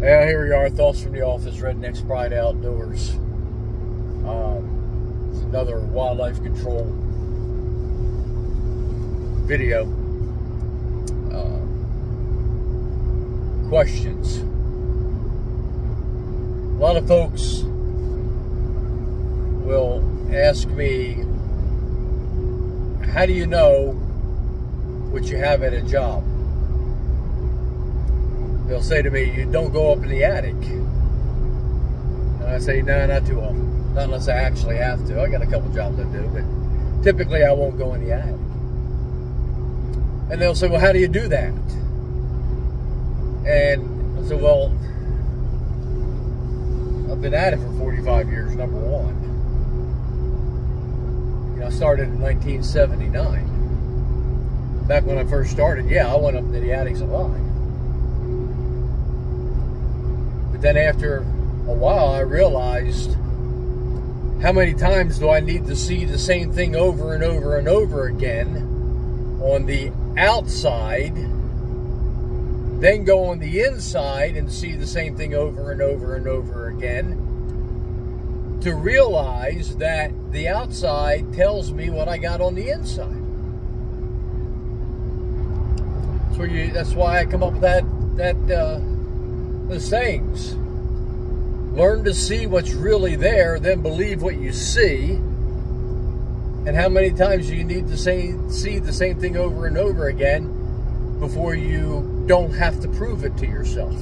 Yeah, here we are. Thoughts from the office. Redneck's Pride Outdoors. It's another wildlife control video. Questions. A lot of folks will ask me, how do you know what you have at a job? They'll say to me, you don't go up in the attic. And I say, no, not too often. Not unless I actually have to. I got a couple jobs I do, but typically I won't go in the attic. And they'll say, well, how do you do that? And I said, well, I've been at it for 45 years, number one. You know, I started in 1979. Back when I first started, yeah, I went up to the attics a lot. But then after a while, I realized, how many times do I need to see the same thing over and over and over again on the outside, then go on the inside and see the same thing over and over and over again, to realize that the outside tells me what I got on the inside. That's why I come up with the sayings. Learn to see what's really there, then believe what you see. And how many times do you need to see the same thing over and over again before you don't have to prove it to yourself?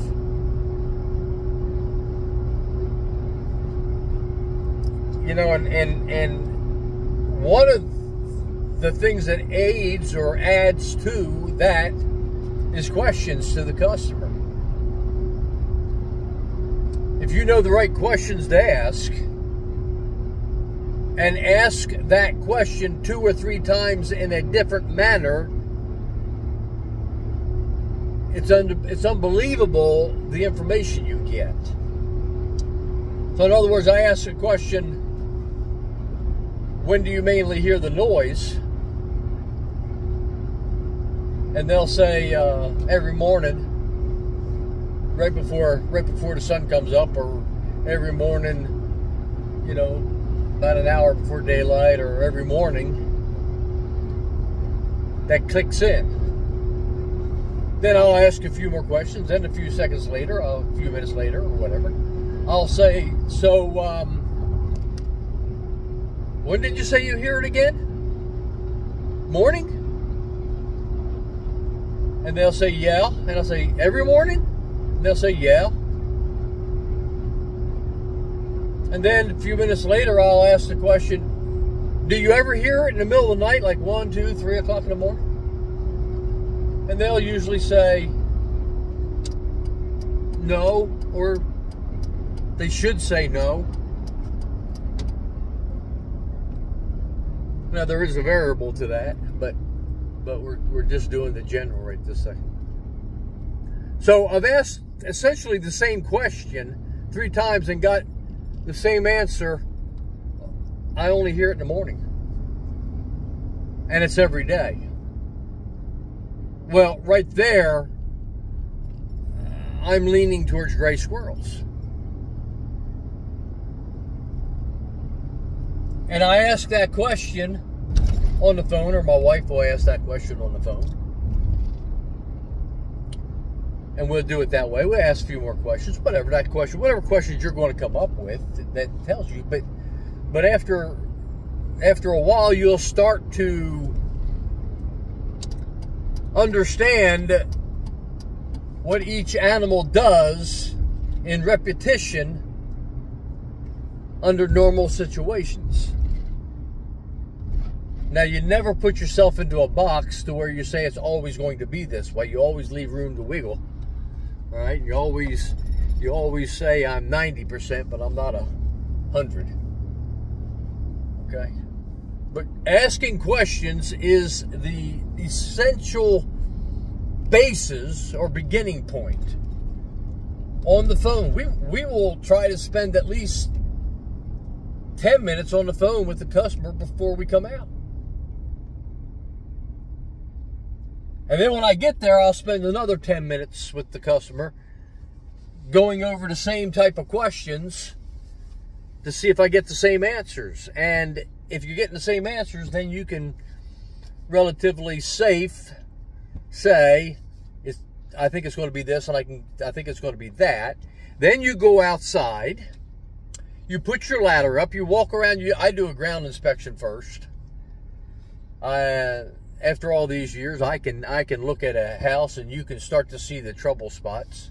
You know, and one of the things that aids or adds to that is questions to the customer. If you know the right questions to ask, and ask that question 2 or 3 times in a different manner, it's unbelievable the information you get. So in other words, I ask a question, when do you mainly hear the noise? And they'll say, every morning, right before the sun comes up, or every morning, you know, about an hour before daylight, or every morning. That clicks in. Then I'll ask a few more questions. Then a few seconds later, a few minutes later, or whatever, I'll say, so, when did you say you hear it again? Morning? And they'll say, yeah. And I'll say, every morning? And they'll say, yeah. And then a few minutes later, I'll ask the question, do you ever hear it in the middle of the night, like 1, 2, 3 o'clock in the morning? And they'll usually say, no, or they should say no. Now, there is a variable to that, but we're just doing the general right this second. So I've asked essentially the same question 3 times and got the same answer. I only hear it in the morning. And it's every day. Well, right there, I'm leaning towards gray squirrels. And I ask that question on the phone, or my wife will ask that question on the phone. And we'll do it that way. We'll ask a few more questions, whatever questions you're going to come up with that tells you. But after a while, you'll start to understand what each animal does in repetition under normal situations. Now, you never put yourself into a box to where you say it's always going to be this way. You always leave room to wiggle. All right? You always say, I'm 90%, but I'm not 100. Okay? But asking questions is the essential basis or beginning point. On the phone, we will try to spend at least 10 minutes on the phone with the customer before we come out. And then when I get there, I'll spend another 10 minutes with the customer going over the same type of questions to see if I get the same answers. And if you're getting the same answers, then you can relatively safe say, I think it's going to be this, and I think it's going to be that. Then you go outside, you put your ladder up, you walk around. I do a ground inspection first. After all these years, I can look at a house and you can start to see the trouble spots.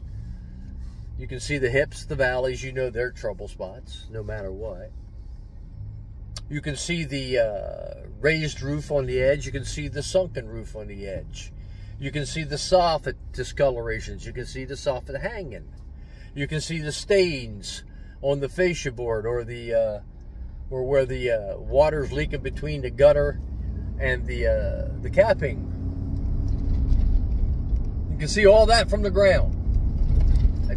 You can see the hips, the valleys. You know they're trouble spots, no matter what. You can see the raised roof on the edge. You can see the sunken roof on the edge. You can see the soffit discolorations. You can see the soffit hanging. You can see the stains on the fascia board, or where the water's leaking between the gutter and the capping. You can see all that from the ground.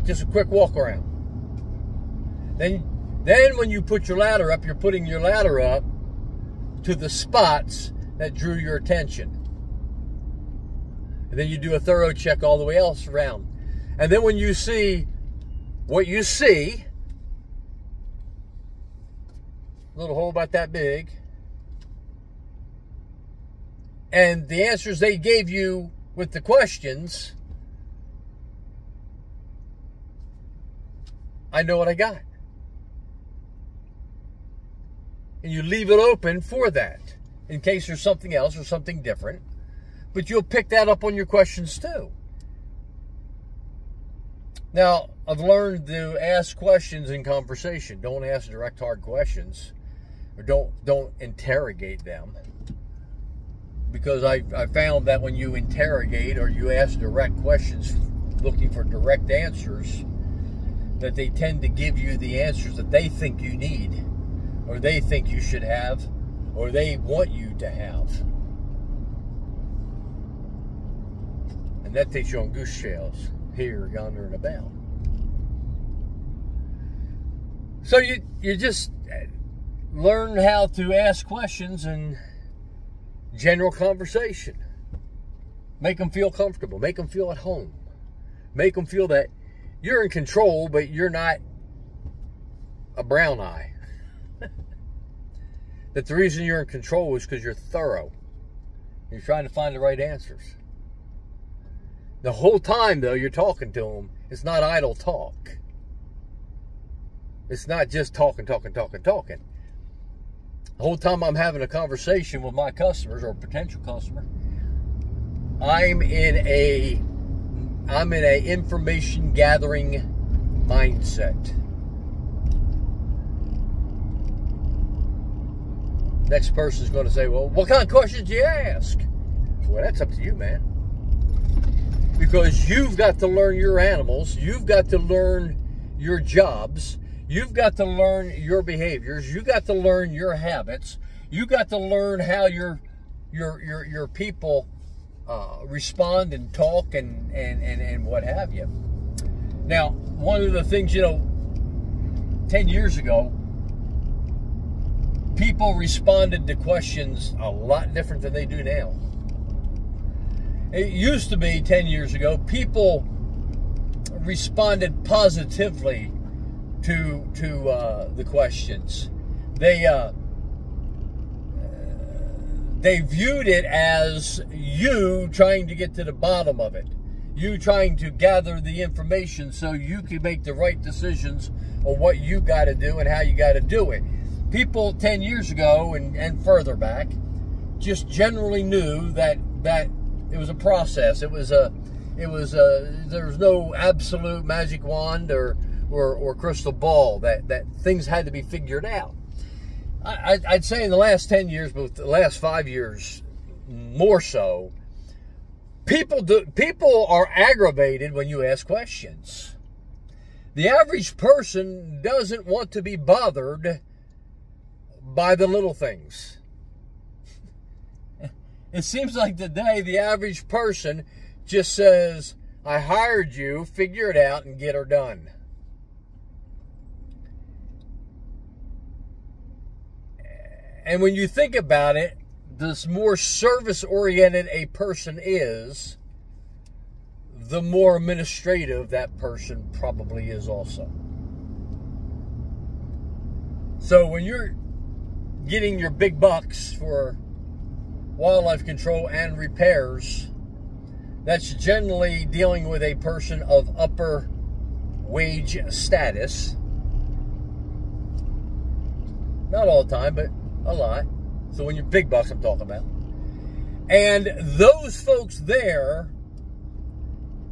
Just a quick walk around. Then when you put your ladder up, you're putting your ladder up to the spots that drew your attention. And then you do a thorough check all the way else around. And then when you see what you see, a little hole about that big, and the answers they gave you with the questions, I know what I got. And you leave it open for that, in case there's something else or something different. But you'll pick that up on your questions too. Now, I've learned to ask questions in conversation. Don't ask direct, hard questions. Or don't interrogate them. Because I found that when you interrogate or you ask direct questions looking for direct answers, that they tend to give you the answers that they think you need, or they think you should have, or they want you to have. And that takes you on goose trails, here, yonder, and about. So you just learn how to ask questions in general conversation. Make them feel comfortable. Make them feel at home. Make them feel that you're in control, but you're not a brown eye. That the reason you're in control is because you're thorough. You're trying to find the right answers. The whole time, though, you're talking to them. It's not idle talk. It's not just talking. The whole time I'm having a conversation with my customers or potential customer, I'm in a information gathering mindset. Next person's going to say, well, what kind of questions do you ask? Well, that's up to you, man. Because you've got to learn your animals. You've got to learn your jobs. You've got to learn your behaviors. You've got to learn your habits. You've got to learn how your people respond and talk and what have you. Now, one of the things, 10 years ago, people responded to questions a lot different than they do now. It used to be 10 years ago, people responded positively to the questions. They viewed it as you trying to get to the bottom of it. You trying to gather the information so you can make the right decisions on what you got to do and how you got to do it. People 10 years ago and further back just generally knew that it was a process. There was no absolute magic wand or crystal ball that things had to be figured out. I'd say in the last 10 years, but the last 5 years more so, people are aggravated when you ask questions. The average person doesn't want to be bothered by the little things. It seems like today the average person just says, I hired you, figure it out and get her done. And when you think about it, the more service-oriented a person is, the more administrative that person probably is also. So when you're getting your big bucks for wildlife control and repairs, that's generally dealing with a person of upper wage status. Not all the time, but a lot. So when you're big bucks, I'm talking about. And those folks there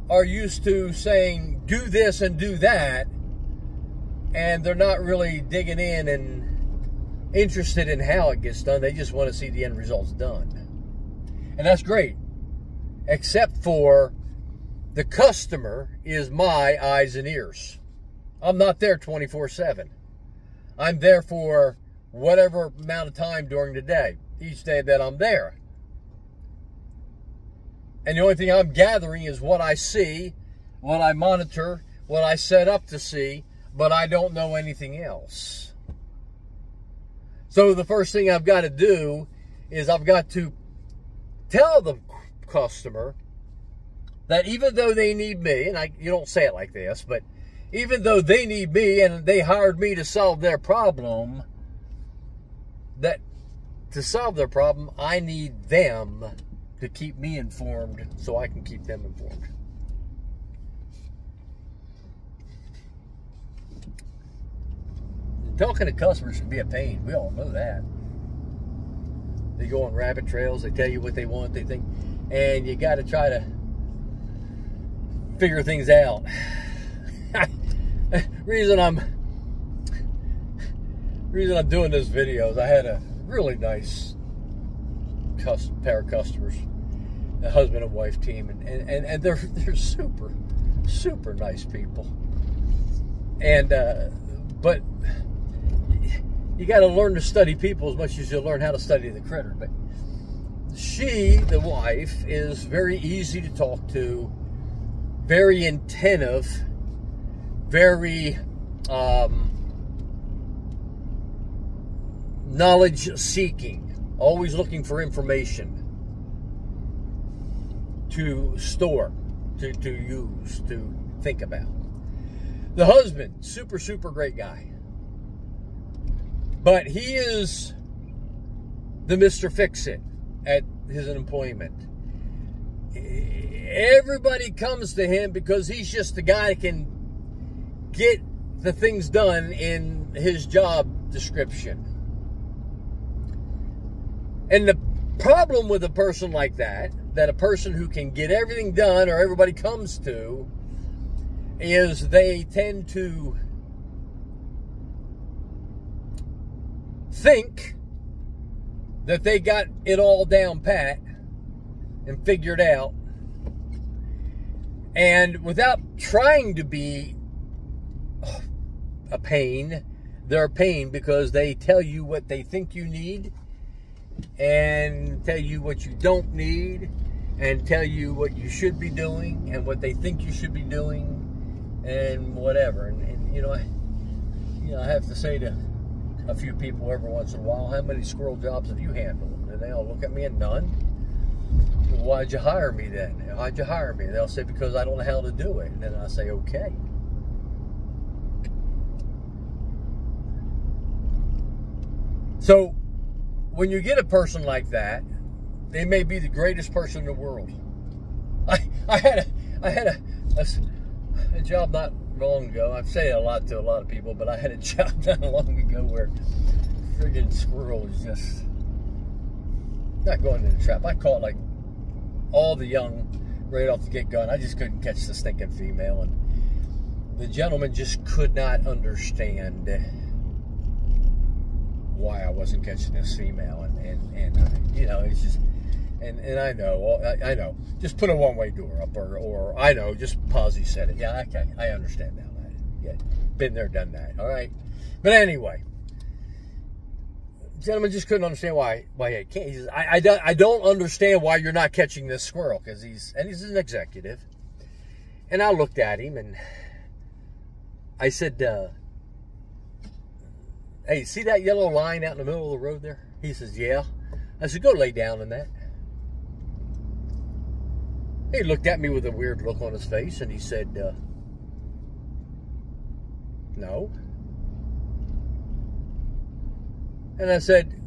are used to saying, do this and do that. And they're not really digging in and interested in how it gets done. They just want to see the end results done. And that's great. Except for the customer is my eyes and ears. I'm not there 24/7. I'm there for whatever amount of time during the day, each day that I'm there. And the only thing I'm gathering is what I see, what I monitor, what I set up to see, but I don't know anything else. So the first thing I've got to do is I've got to tell the customer that even though they need me, and you don't say it like this, but even though they need me and they hired me to solve their problem, that to solve their problem, I need them to keep me informed so I can keep them informed. Talking to customers can be a pain. We all know that. They go on rabbit trails. They tell you what they want, they think, and you got to try to figure things out. reason I'm doing this video is I had a really nice pair of customers, a husband and wife team, and they're super nice people. And but you got to learn to study people as much as you learn how to study the critter. But she, the wife, is very easy to talk to, very attentive, very knowledge-seeking, always looking for information to store, to use, to think about. The husband, super great guy. But he is the Mr. Fix-It at his employment. Everybody comes to him because he's just the guy that can get the things done in his job description. And the problem with a person like that a person who can get everything done or everybody comes to, is they tend to think that they got it all down pat and figured out, and without trying to be a pain, they're a pain because they tell you what they think you need and tell you what you don't need and tell you what you should be doing and what they think you should be doing and whatever. And you know, I have to say to a few people every once in a while, how many squirrel jobs have you handled? And they all look at me and none. Well, why'd you hire me then? Why'd you hire me? They'll say, because I don't know how to do it. And then I say, okay. So when you get a person like that, they may be the greatest person in the world. I had a job not long ago. I've said a lot to a lot of people, but I had a job not long ago where friggin' squirrel was just not going in the trap. I caught like all the young right off the get-go, and I just couldn't catch the stinking female. And the gentleman just could not understand why I wasn't catching this female. And you know, it's just, and I know, just put a one-way door up, or I know, just Posy said it. Yeah, okay, I understand now. Yeah, been there, done that. All right, but anyway, gentleman just couldn't understand why he can't. He says, I don't understand why you're not catching this squirrel, because he's an executive. And I looked at him and I said, hey, see that yellow line out in the middle of the road there? He says, yeah. I said, go lay down in that. He looked at me with a weird look on his face, and he said, no. And I said,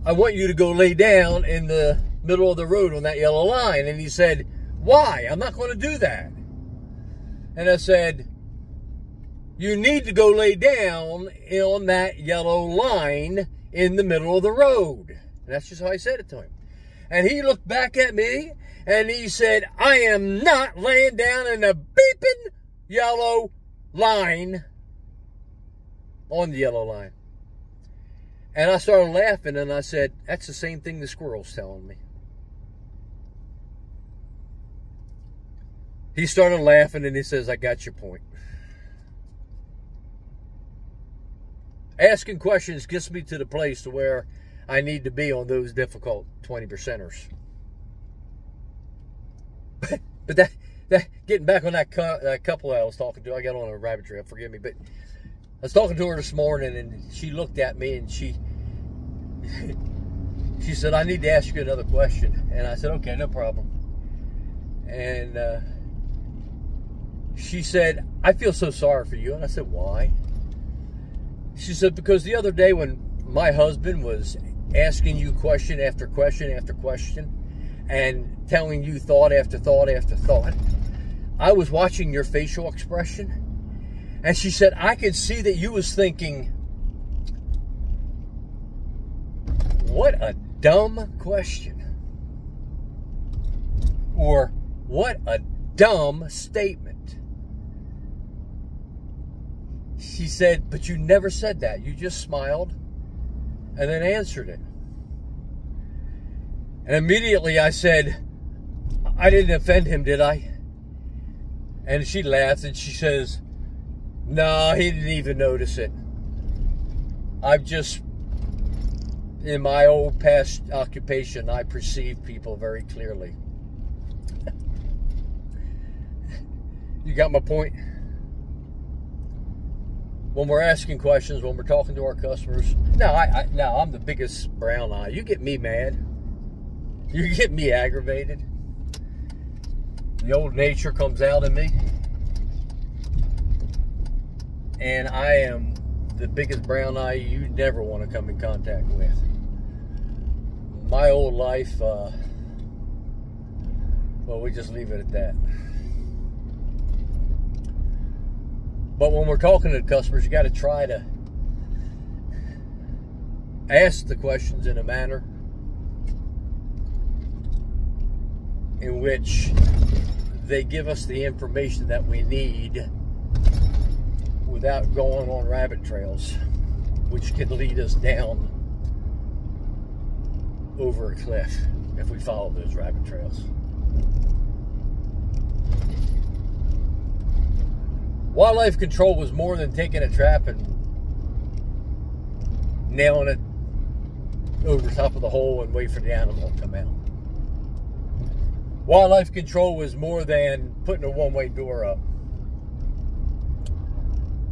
I want you to go lay down in the middle of the road on that yellow line. And he said, why? I'm not going to do that. And I said, you need to go lay down on that yellow line in the middle of the road. And that's just how I said it to him. And he looked back at me and he said, I am not laying down in the beeping yellow line on the yellow line. And I started laughing and I said, that's the same thing the squirrel's telling me. He started laughing and he says, I got your point. Asking questions gets me to the place to where I need to be on those difficult 20%ers. But that getting back on that couple I was talking to, I got on a rabbit trail, forgive me, but I was talking to her this morning and she looked at me and she said, I need to ask you another question. And I said, okay, no problem. And she said, I feel so sorry for you. And I said, why? She said, because the other day when my husband was asking you question after question after question and telling you thought after thought after thought, I was watching your facial expression. And she said, I could see that you was thinking, what a dumb question. Or what a dumb statement. She said, but you never said that. You just smiled and then answered it. And immediately I said, I didn't offend him, did I? And she laughs and she says, no, he didn't even notice it. I've just, in my old past occupation, I perceive people very clearly. You got my point? When we're asking questions, when we're talking to our customers, now I'm the biggest brown eye. You get me mad. You get me aggravated. The old nature comes out in me. And I am the biggest brown eye you never want to come in contact with. My old life, well, we just leave it at that. But when we're talking to customers, you got to try to ask the questions in a manner in which they give us the information that we need without going on rabbit trails, which can lead us down over a cliff if we follow those rabbit trails. Wildlife control was more than taking a trap and nailing it over top of the hole and wait for the animal to come out. Wildlife control was more than putting a one-way door up.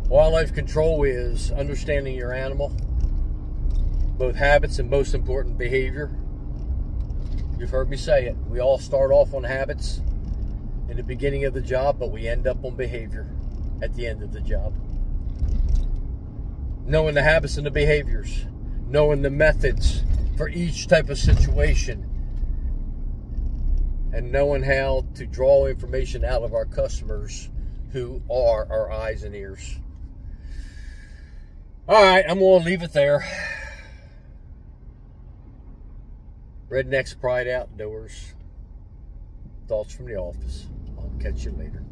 Wildlife control is understanding your animal, both habits and most important behavior. You've heard me say it. We all start off on habits in the beginning of the job, but we end up on behavior at the end of the job. Knowing the habits and the behaviors, knowing the methods for each type of situation, and knowing how to draw information out of our customers who are our eyes and ears. All right, I'm going to leave it there. Rednecks Pride Outdoors. Thoughts from the office. I'll catch you later.